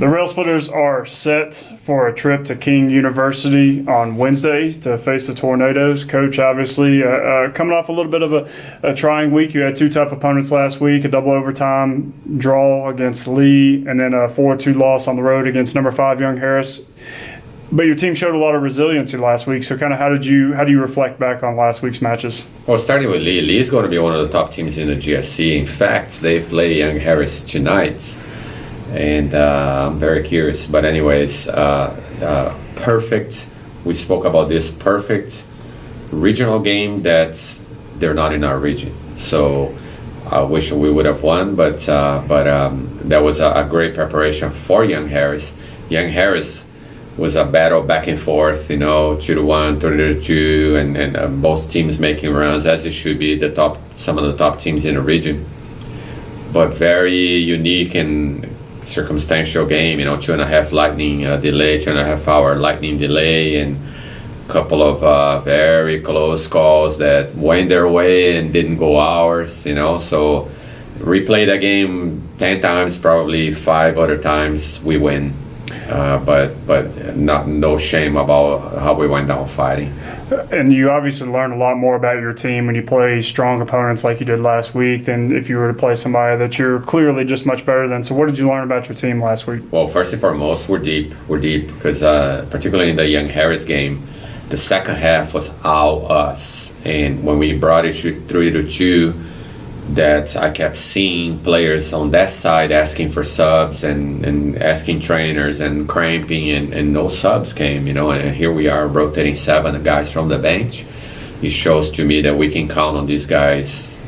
The Rail Splitters are set for a trip to King University on Wednesday to face the Tornadoes. Coach, obviously, coming off a little bit of a trying week. You had two tough opponents last week, a double overtime draw against Lee, and then a 4-2 loss on the road against number 5 Young Harris. But your team showed a lot of resiliency last week. So, kind of, how do you reflect back on last week's matches? Well, starting with Lee. Lee is going to be one of the top teams in the GSC. In fact, they play Young Harris tonight. And I'm very curious. But anyways, perfect. We spoke about this perfect regional game that they're not in our region. So I wish we would have won, but that was a great preparation for Young Harris. Young Harris was a battle back and forth, 2-1, 3-2, and both teams making runs as it should be. Some of the top teams in the region, but very unique and circumstantial game, 2.5 lightning delay, 2.5 hour lightning delay, and a couple of very close calls that went their way and didn't go ours, so replay that game 10 times, probably 5 other times we win, but no shame about how we went down fighting. And you obviously learn a lot more about your team when you play strong opponents like you did last week than if you were to play somebody that you're clearly just much better than. So what did you learn about your team last week? Well, first and foremost, we're deep because particularly in the Young Harris game, the second half was all us. And when we brought it to 3-2, that I kept seeing players on that side asking for subs and asking trainers and cramping, and no subs came, and here we are rotating 7 guys from the bench. It shows to me that we can count on these guys,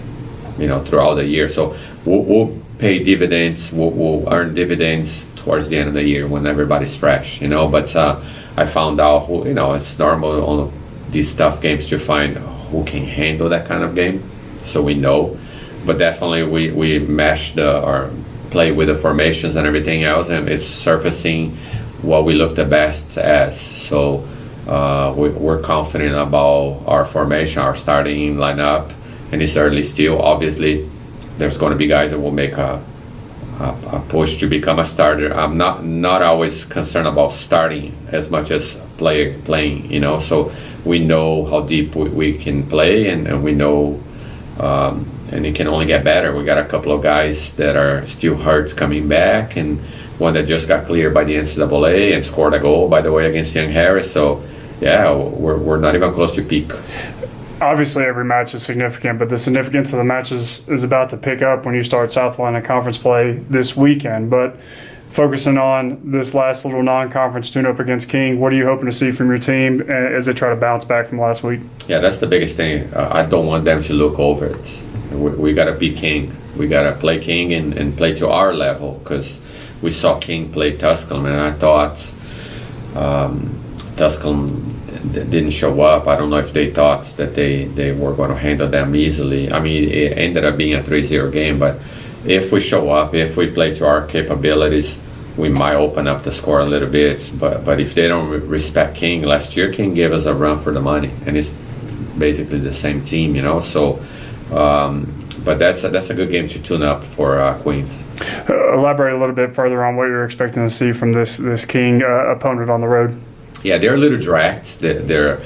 throughout the year. So we'll pay dividends, we'll earn dividends towards the end of the year when everybody's fresh, but I found out it's normal on these tough games to find who can handle that kind of game, so we know. But definitely we mesh or play with the formations and everything else, and it's surfacing what we look the best as. So we're confident about our formation, our starting lineup, and it's early still. Obviously, there's going to be guys that will make a push to become a starter. I'm not always concerned about starting as much as playing. So we know how deep we can play, and we know. And it can only get better. We got a couple of guys that are still hurt coming back, and one that just got cleared by the NCAA and scored a goal, by the way, against Young Harris. So, yeah, we're not even close to peak. Obviously, every match is significant, but the significance of the matches is about to pick up when you start South Carolina Conference play this weekend. But focusing on this last little non-conference tune-up against King, what are you hoping to see from your team as they try to bounce back from last week? Yeah, that's the biggest thing. I don't want them to look over it. We got to be King. We got to play King and play to our level, because we saw King play Tusculum, and I thought Tusculum didn't show up. I don't know if they thought that they were going to handle them easily. I mean, it ended up being a 3-0 game, but if we show up, if we play to our capabilities, we might open up the score a little bit. But if they don't respect King, last year King gave us a run for the money, and it's basically the same team, So, but that's a good game to tune up for Queens. Elaborate a little bit further on what you're expecting to see from this King opponent on the road. Yeah, they're a little dragged. They're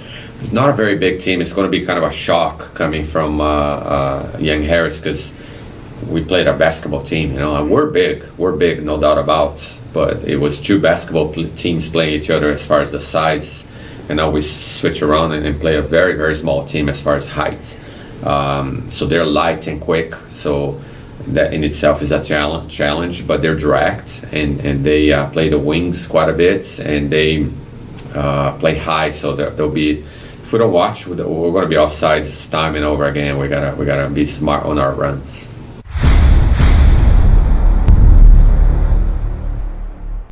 not a very big team. It's going to be kind of a shock coming from Young Harris, because we played a basketball team, and we're big, no doubt about. But it was 2 basketball teams playing each other as far as the size, and now we switch around and play a very, very small team as far as height. So they're light and quick, so that in itself is a challenge. But they're dragged, and they play the wings quite a bit, and they play high. So they'll be. If we don't watch, we're going to be offsides time and over again. We gotta be smart on our runs.